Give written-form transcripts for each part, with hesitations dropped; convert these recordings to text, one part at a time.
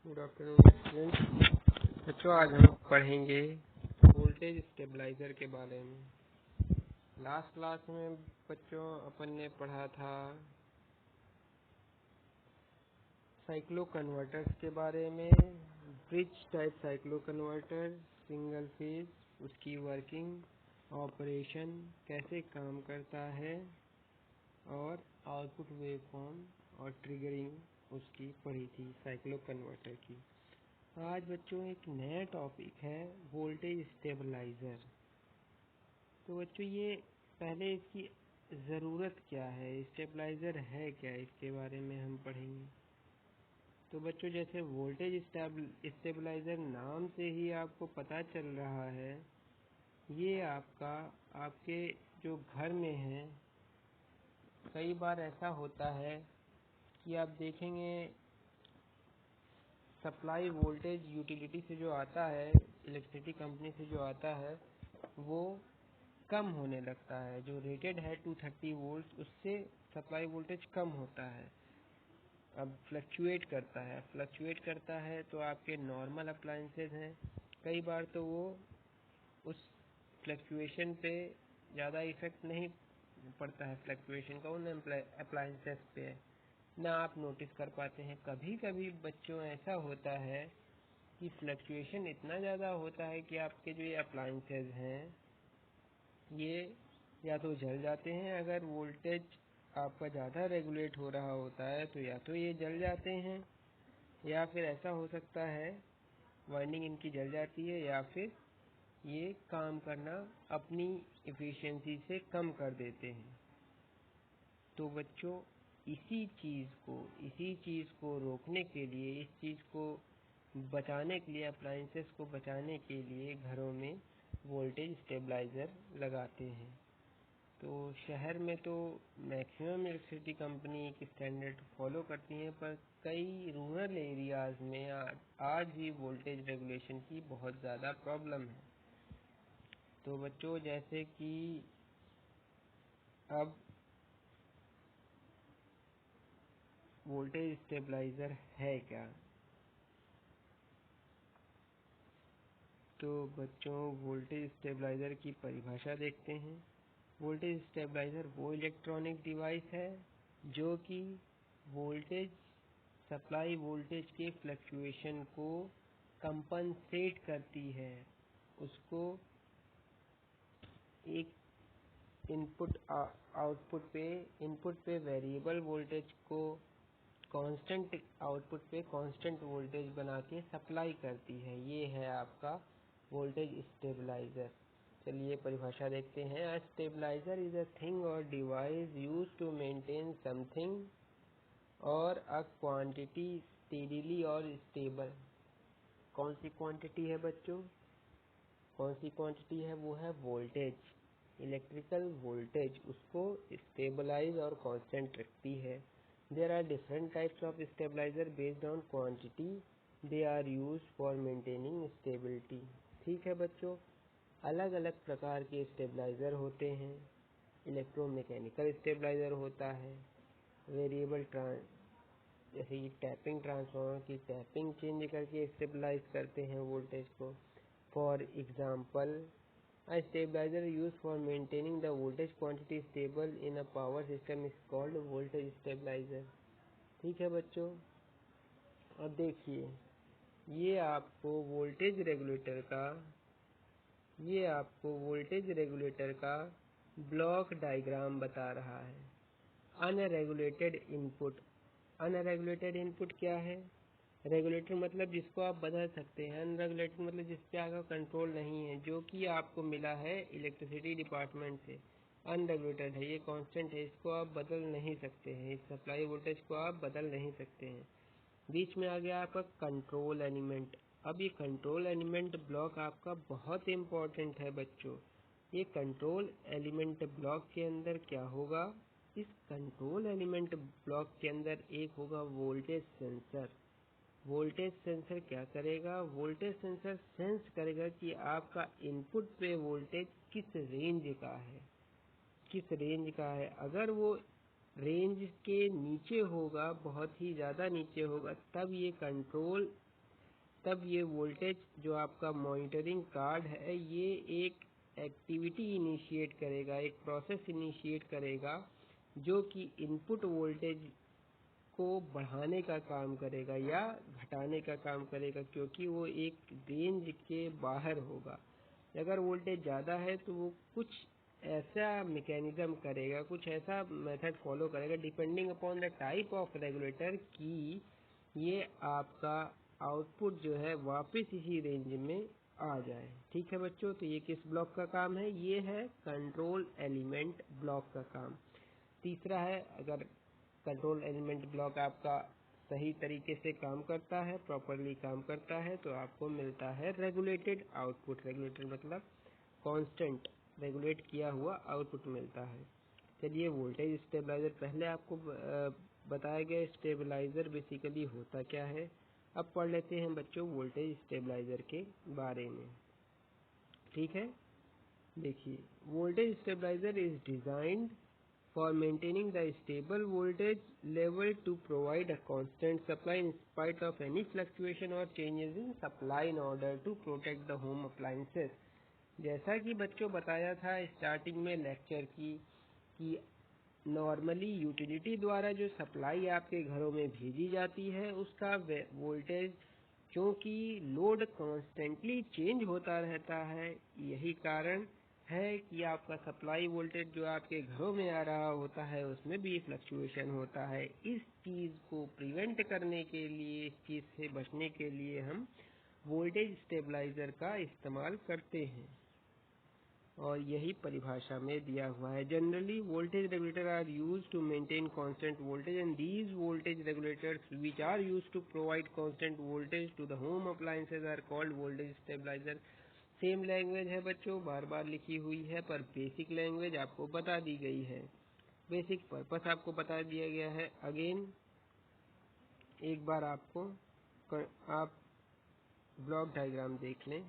Good afternoon student. बच्चों, आज हम पढ़ेंगे वोल्टेज स्टेबलाइजर के बारे में। लास्ट क्लास में बच्चों अपन ने पढ़ा था साइक्लो कन्वर्टर्स के बारे में, bridge type cyclo converter, single phase, उसकी वर्किंग, ऑपरेशन, कैसे काम करता है और आउटपुट वेवफॉर्म और ट्रिगरिंग उसकी पढ़ी थी साइक्लो कन्वर्टर की। आज बच्चों एक नया टॉपिक है वोल्टेज स्टेबलाइजर। तो बच्चों ये पहले इसकी ज़रूरत क्या है, स्टेबलाइजर है क्या, इसके बारे में हम पढ़ेंगे। तो बच्चों जैसे वोल्टेज स्टेबलाइजर नाम से ही आपको पता चल रहा है, ये आपके जो घर में है, कई बार ऐसा होता है कि आप देखेंगे सप्लाई वोल्टेज यूटिलिटी से जो आता है, इलेक्ट्रिसिटी कंपनी से जो आता है, वो कम होने लगता है। जो रेटेड है 230 वोल्ट, उससे सप्लाई वोल्टेज कम होता है। अब फ्लक्चुएट करता है तो आपके नॉर्मल अप्लायंसेज हैं, कई बार तो वो उस फ्लक्चुएशन पे ज़्यादा इफेक्ट नहीं पड़ता है, फ्लक्चुएशन का उन अप्लायंसेस पे ना आप नोटिस कर पाते हैं। कभी कभी बच्चों ऐसा होता है कि फ्लक्चुएशन इतना ज़्यादा होता है कि आपके जो ये अप्लायंसेज हैं ये या तो जल जाते हैं, अगर वोल्टेज आपका ज़्यादा रेगुलेट हो रहा होता है तो या तो ये जल जाते हैं, या फिर ऐसा हो सकता है वाइंडिंग इनकी जल जाती है, या फिर ये काम करना अपनी एफिशिएंसी से कम कर देते हैं। तो बच्चों इसी चीज़ को रोकने के लिए, इस चीज़ को बचाने के लिए, अप्लायंसेस को बचाने के लिए घरों में वोल्टेज स्टेबलाइज़र लगाते हैं। तो शहर में तो मैक्सिमम इलेक्ट्रिसिटी कंपनी एक स्टैंडर्ड फॉलो करती हैं, पर कई रूरल एरियाज़ में आज भी वोल्टेज रेगुलेशन की बहुत ज़्यादा प्रॉब्लम है। तो बच्चों जैसे कि अब वोल्टेज स्टेबलाइज़र है क्या, तो बच्चों वोल्टेज स्टेबलाइज़र की परिभाषा देखते हैं। वोल्टेज स्टेबलाइज़र वो इलेक्ट्रॉनिक डिवाइस है जो कि सप्लाई वोल्टेज के फ्लक्चुएशन को कंपनसेट करती है। उसको एक इनपुट पे वेरिएबल वोल्टेज को कांस्टेंट आउटपुट पे कांस्टेंट वोल्टेज बना के सप्लाई करती है। ये है आपका वोल्टेज स्टेबलाइजर। चलिए परिभाषा देखते हैं। A stabiliser is a thing or device used to maintain something or a quantity steadily or stable. कौन सी क्वांटिटी है बच्चों, कौन सी क्वांटिटी है? वो है वोल्टेज, इलेक्ट्रिकल वोल्टेज, उसको स्टेबलाइज और कांस्टेंट रखती है। There are different types of stabilizer based on quantity they are used for maintaining stability। ठीक है बच्चों, अलग अलग प्रकार के स्टेबलाइजर होते हैं। इलेक्ट्रोमैकेनिकल स्टेबलाइजर होता है, वेरिएबल जैसे कि टैपिंग ट्रांसफार्मर की टैपिंग चेंज करके स्टेबलाइज करते हैं वोल्टेज को। For example, a stabilizer used for maintaining the voltage quantity stable in a power system is called voltage stabilizer। ठीक है बच्चों, अब देखिए ये आपको वोल्टेज रेगुलेटर का ब्लॉक डायग्राम बता रहा है। अनरेगुलेटेड इनपुट क्या है? रेगुलेटर मतलब जिसको आप बदल सकते हैं, अनरेगुलेटेड मतलब जिस पे आपका कंट्रोल नहीं है, जो कि आपको मिला है इलेक्ट्रिसिटी डिपार्टमेंट से। अनरेगुलेटेड है, ये कांस्टेंट है, इसको आप बदल नहीं सकते हैं, इस सप्लाई वोल्टेज को आप बदल नहीं सकते हैं। बीच में आ गया आपका कंट्रोल एलिमेंट। अब ये कंट्रोल एलिमेंट ब्लॉक आपका बहुत इम्पोर्टेंट है बच्चों। ये कंट्रोल एलिमेंट ब्लॉक के अंदर क्या होगा? इस कंट्रोल एलिमेंट ब्लॉक के अंदर एक होगा वोल्टेज सेंसर। वोल्टेज सेंसर क्या करेगा? वोल्टेज सेंसर सेंस करेगा कि आपका इनपुट पे वोल्टेज किस रेंज का है। अगर वो रेंज के नीचे होगा, बहुत ही ज़्यादा नीचे होगा, तब ये कंट्रोल तब ये वोल्टेज जो आपका मॉनिटरिंग कार्ड है ये एक एक्टिविटी इनिशिएट करेगा, एक प्रोसेस इनिशिएट करेगा जो कि इनपुट वोल्टेज को बढ़ाने का काम करेगा या घटाने का काम करेगा, क्योंकि वो एक रेंज के बाहर होगा। अगर वोल्टेज ज़्यादा है तो वो कुछ ऐसा मैकेनिज्म करेगा, कुछ ऐसा मेथड फॉलो करेगा depending upon the type of regulator कि ये आपका आउटपुट जो है वापस इसी रेंज में आ जाए। ठीक है बच्चों, तो ये किस ब्लॉक का काम है? ये है कंट्रोल एलिमेंट ब्लॉक का काम। तीसरा है, अगर कंट्रोल एलिमेंट ब्लॉक आपका सही तरीके से काम करता है, प्रॉपरली काम करता है, तो आपको मिलता है रेगुलेटेड आउटपुट। रेगुलेटेड मतलब कांस्टेंट, रेगुलेट किया हुआ आउटपुट मिलता है। चलिए, वोल्टेज स्टेबलाइजर पहले आपको बताया गया स्टेबलाइजर बेसिकली होता क्या है। अब पढ़ लेते हैं बच्चों वोल्टेज स्टेबलाइजर के बारे में। ठीक है, देखिए, voltage stabiliser is designed for maintaining the stable voltage level to provide a constant supply in spite of any fluctuation or changes in supply in order to protect the home appliances। जैसा कि बच्चों बताया था starting में lecture की कि normally utility द्वारा जो सप्लाई आपके घरों में भेजी जाती है उसका वोल्टेज, क्योंकि लोड कॉन्स्टेंटली चेंज होता रहता है, यही कारण है कि आपका सप्लाई वोल्टेज जो आपके घरों में आ रहा होता है उसमें भी फ्लक्चुएशन होता है। इस चीज़ को प्रिवेंट करने के लिए, इस चीज़ से बचने के लिए हम वोल्टेज स्टेबलाइजर का इस्तेमाल करते हैं और यही परिभाषा में दिया हुआ है। Generally voltage regulator are used to maintain constant voltage and these voltage regulators which are used to provide constant voltage to the home appliances are called voltage stabiliser. Same language है बच्चों, बार बार लिखी हुई है, पर बेसिक लैंग्वेज आपको बता दी गई है, बेसिक पर्पस आपको बता दिया गया है। अगेन एक बार आपको आप ब्लॉक डायग्राम देख लें।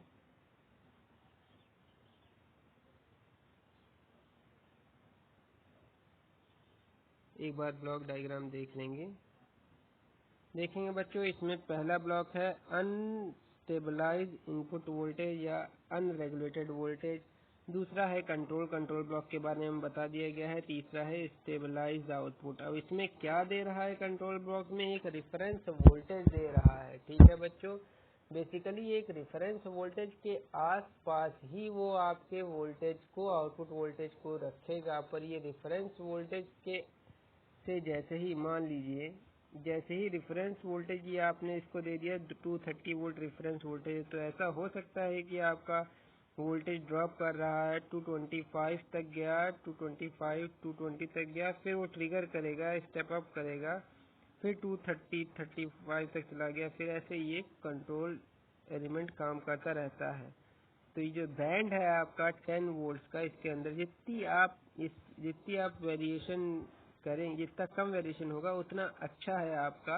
एक बार ब्लॉक डायग्राम देख लेंगे, देखेंगे बच्चों, इसमें पहला ब्लॉक है अनस्टेबलाइज इनपुट वोल्टेज या अनरेगुलेटेड वोल्टेज। दूसरा है कंट्रोल ब्लॉक के बारे में बता दिया गया है। तीसरा है स्टेबलाइज्ड आउटपुट। अब इसमें क्या दे रहा है? कंट्रोल ब्लॉक में एक रेफरेंस वोल्टेज दे रहा है। ठीक है बच्चों, बेसिकली एक रेफरेंस वोल्टेज के आसपास ही वो आपके वोल्टेज को, आउटपुट वोल्टेज को रखेगा। पर ये रेफरेंस वोल्टेज के से जैसे ही मान लीजिए, जैसे ही रेफरेंस वोल्टेज ये आपने इसको दे दिया 230 वोल्ट रेफरेंस वोल्टेज, तो ऐसा हो सकता है कि आपका वोल्टेज ड्रॉप कर रहा है 225 तक गया, 225 220 तक गया, फिर वो ट्रिगर करेगा, स्टेप अप करेगा, फिर 230 35 तक चला गया, फिर ऐसे ये कंट्रोल एलिमेंट काम करता रहता है। तो ये जो बैंड है आपका 10 वोल्ट्स का, इसके अंदर जितनी आप वेरिएशन करें, जितना कम वेरिएशन होगा उतना अच्छा है आपका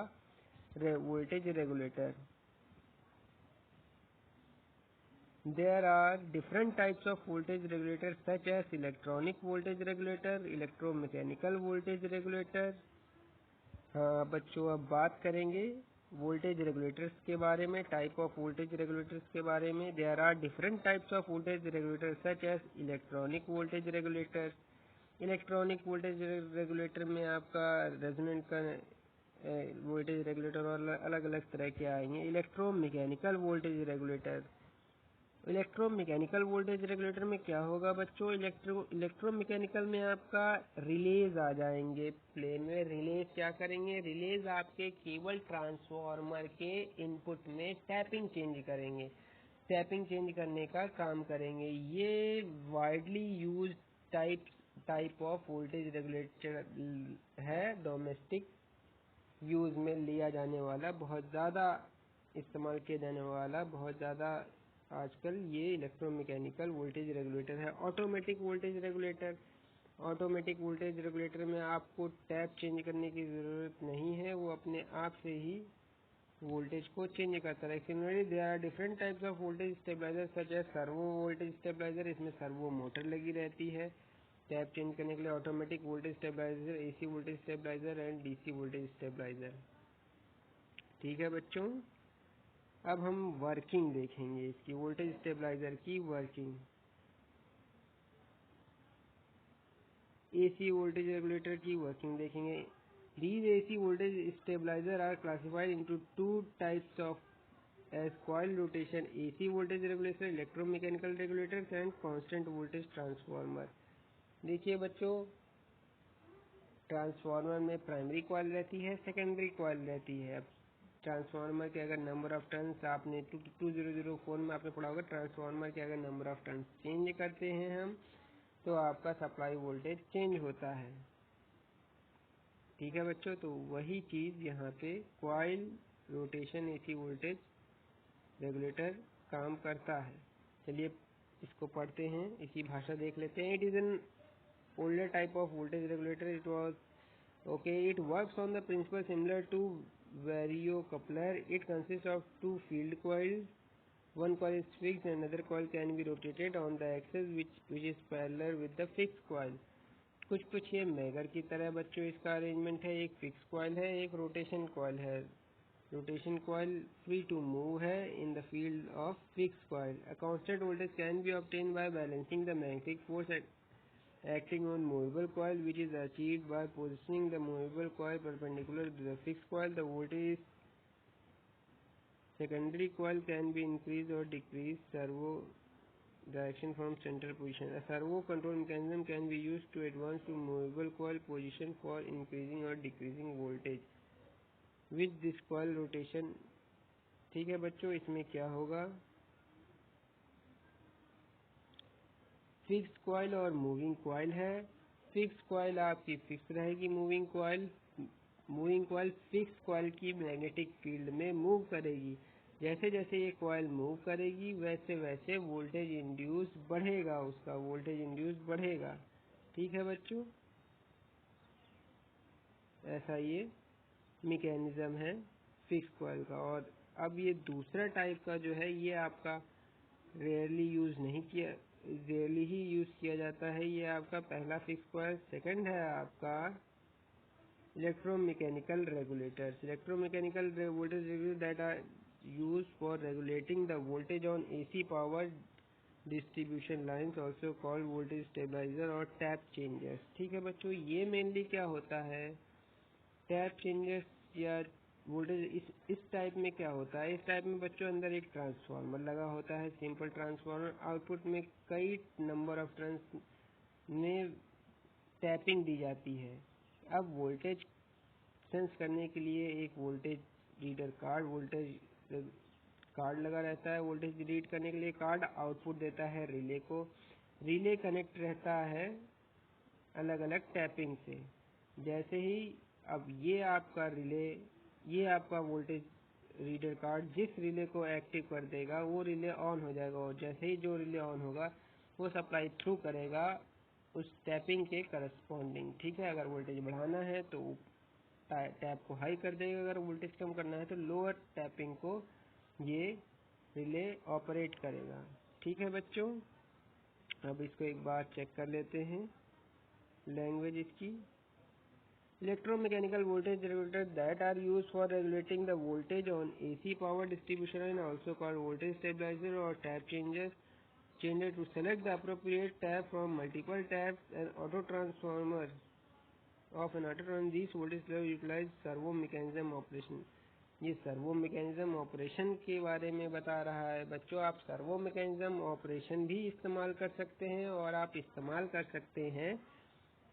voltage regulator. There are different types of voltage regulators such as electronic voltage regulator, electromechanical voltage regulator। हाँ बच्चों, अब बात करेंगे वोल्टेज रेगुलेटर्स के बारे में, टाइप ऑफ वोल्टेज रेगुलेटर्स के बारे में। There are different types of voltage regulator such as electronic voltage regulator. Electronic voltage regulator में आपका रेजोनेंट का वोल्टेज रेगुलेटर और अलग अलग तरह के आएंगे। Electromechanical voltage regulator, electromechanical voltage regulator में क्या होगा बच्चों? इलेक्ट्रोमैकेनिकल में आपका रिलेज आ जाएंगे प्लेन में। रिलेज क्या करेंगे? रिलेज आपके केबल ट्रांसफार्मर के इनपुट में टैपिंग चेंज करेंगे, टैपिंग चेंज करने का काम करेंगे। ये widely use type of voltage regulator है, डोमेस्टिक यूज में लिया जाने वाला, बहुत ज़्यादा इस्तेमाल किया जाने वाला, बहुत ज़्यादा आजकल ये इलेक्ट्रोमैकेनिकल वोल्टेज रेगुलेटर है। Automatic voltage regulator, automatic voltage regulator में आपको टैप चेंज करने की ज़रूरत नहीं है, वो अपने आप से ही वोल्टेज को चेंज करता है। Similarly there are different types of voltage stabiliser such as servo voltage stabiliser. इसमें सर्वो मोटर लगी रहती है टैप चेंज करने के लिए। Automatic voltage stabiliser, AC voltage stabiliser and DC voltage stabiliser. ठीक है बच्चों, अब हम वर्किंग देखेंगे इसकी, वोल्टेज स्टेबलाइजर की वर्किंग। एसी वोल्टेज रेगुलेटर की वर्किंग देखेंगे। These AC voltage stabilizer are classified into two types of as coil rotation AC voltage regulator, electromechanical regulators and constant voltage transformer। देखिए बच्चों, ट्रांसफार्मर में primary coil रहती है, secondary coil रहती है। अब ट्रांसफार्मर के अगर नंबर ऑफ टर्न्स आपने 2004 में आपने पढ़ा होगा, ट्रांसफार्मर के अगर नंबर ऑफ टर्न्स चेंज करते हैं हम, तो आपका सप्लाई वोल्टेज चेंज होता है। ठीक है बच्चों, तो वही चीज यहाँ पे coil rotation AC voltage regulator काम करता है। चलिए इसको पढ़ते हैं, इसी भाषा देख लेते हैं। It is an older type of voltage regulator. It was okay, it works on the principle similar to vario coupler. It consist of two field coils. One coil is fixed and other coil can be rotated on the axis which is parallel with the fixed coil। कुछ ये megger की तरह बच्चों इसका arrangement है। एक fix coil है, एक रोटेशन कॉइल है। Rotation coil free to move है in the field of fix coil. A constant voltage can be obtain by balancing the magnetic force acting on movable coil, which is achieved by positioning the movable coil perpendicular to the fixed coil। The voltage secondary coil can be increased or decreased servo direction from center position। A servo control mechanism can be used to advance to movable coil position for increasing or decreasing voltage with this coil rotation। ठीक है बच्चों, इसमें क्या होगा, fix coil और moving coil है। Fix coil आपकी fix रहेगी, मूविंग कॉइल फिक्स कॉइल की मैग्नेटिक फील्ड में मूव करेगी। जैसे जैसे ये कॉइल मूव करेगी वैसे वैसे वोल्टेज इंड्यूस बढ़ेगा, उसका वोल्टेज इंड्यूस बढ़ेगा। ठीक है बच्चों, ऐसा ये मैकेनिज्म है फिक्स कॉइल का। और अब ये दूसरा टाइप का जो है, ये आपका रेयरली ही यूज किया जाता है। ये आपका पहला फिक्स कॉइल। सेकंड है आपका electromechanical regulators. Electromechanical voltage regulator that are use for regulating the voltage on AC power distribution lines, also called voltage stabiliser or tap changers. ठीक है बच्चों, ये मेनली क्या होता है, टैप चेंजर्स या वोल्टेज इस टाइप में क्या होता है, इस टाइप में बच्चों अंदर एक ट्रांसफार्मर लगा होता है, सिंपल ट्रांसफार्मर। आउटपुट में कई नंबर ऑफ टर्न्स में टैपिंग दी जाती है। अब वोल्टेज सेंस करने के लिए एक वोल्टेज रीडर वोल्टेज कार्ड लगा रहता है। वोल्टेज रीड करने के लिए कार्ड आउटपुट देता है रिले को। रिले कनेक्ट रहता है अलग अलग टैपिंग से। जैसे ही अब ये आपका वोल्टेज रीडर कार्ड जिस रिले को एक्टिव कर देगा वो रिले ऑन हो जाएगा, और जैसे ही जो रिले ऑन होगा वो सप्लाई थ्रू करेगा उस टैपिंग के करस्पॉन्डिंग। ठीक है, अगर वोल्टेज बढ़ाना है तो टैप को हाई कर देगा, अगर वोल्टेज कम करना है तो लोअर टैपिंग को ये रिले ऑपरेट करेगा। ठीक है बच्चों, अब इसको एक बार चेक कर लेते हैं लैंग्वेज इसकी। Electromechanical voltage regulators that are used for regulating the voltage on AC power distribution and also called voltage stabilizer or tap changer to select the appropriate tap from multiple taps and auto transformer of an auto transformer। These voltage levels utilize servo mechanism operation। ये servo mechanism operation के बारे में बता रहा है बच्चों। आप servo mechanism operation भी इस्तेमाल कर सकते हैं और आप इस्तेमाल कर सकते हैं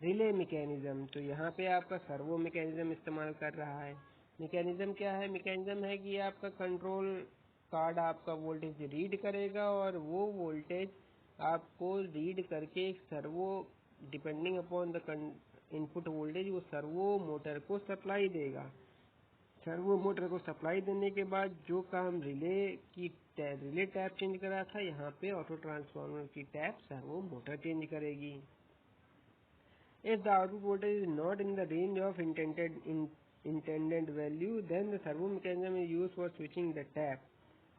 रिले मैकेनिज्म। तो यहाँ पे आपका सर्वो मैकेनिज्म इस्तेमाल कर रहा है। मैकेनिज्म क्या है, मैकेनिज्म है कि आपका कंट्रोल कार्ड आपका वोल्टेज रीड करेगा और वो वोल्टेज आपको रीड करके एक servo depending upon the input voltage वो सर्वो मोटर को सप्लाई देगा। सर्वो मोटर को सप्लाई देने के बाद जो काम रिले टैप चेंज करा था, यहाँ पे ऑटो ट्रांसफार्मर की टैप सर्वो मोटर चेंज करेगी। If the output voltage is not in the range of intended value, then the servo mechanism is used for switching the tap।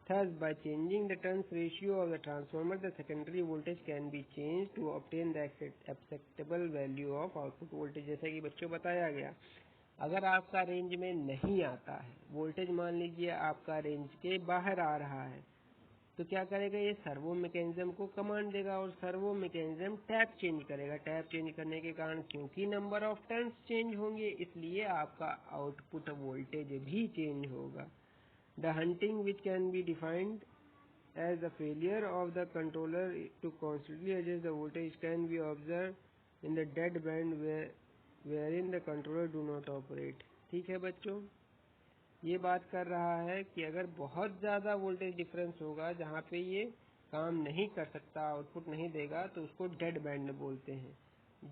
Thus, by changing the turns ratio of the transformer, the secondary voltage can be changed to obtain the acceptable value of output voltage। जैसा कि बच्चों बताया गया, अगर आपका range में नहीं आता है, वोल्टेज मान लीजिए आपका रेंज के बाहर आ रहा है, तो क्या करेगा, ये सर्वो मैकेनिज्म को कमांड देगा और सर्वो मैकेनिज्म टैप चेंज करेगा। टैप चेंज करने के कारण क्योंकि नंबर ऑफ टर्न्स चेंज होंगे, इसलिए आपका आउटपुट वोल्टेज भी चेंज होगा। The hunting which can be defined as the failure of the controller to constantly adjust the voltage can be observed in the dead band wherein the controller do not operate। ठीक है बच्चों, ये बात कर रहा है कि अगर बहुत ज़्यादा वोल्टेज डिफरेंस होगा जहाँ पे ये काम नहीं कर सकता, आउटपुट नहीं देगा, तो उसको डेड बैंड बोलते हैं।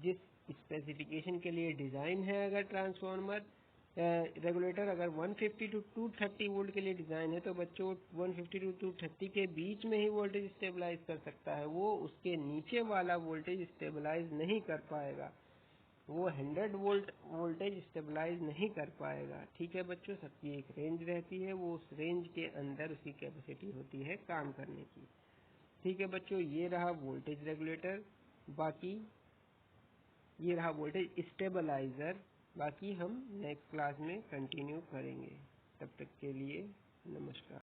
जिस स्पेसिफिकेशन के लिए डिज़ाइन है, अगर ट्रांसफार्मर रेगुलेटर अगर 150 टू 230 वोल्ट के लिए डिज़ाइन है, तो बच्चों 150 टू 230 के बीच में ही वोल्टेज स्टेबलाइज कर सकता है, वो उसके नीचे वाला वोल्टेज स्टेबलाइज नहीं कर पाएगा, वो 100 वोल्ट वोल्टेज स्टेबलाइज नहीं कर पाएगा। ठीक है बच्चों, सबकी एक रेंज रहती है, वो उस रेंज के अंदर उसकी कैपेसिटी होती है काम करने की। ठीक है बच्चों, ये रहा वोल्टेज रेगुलेटर, बाकी ये रहा वोल्टेज स्टेबलाइजर। बाकी हम नेक्स्ट क्लास में कंटिन्यू करेंगे। तब तक के लिए नमस्कार।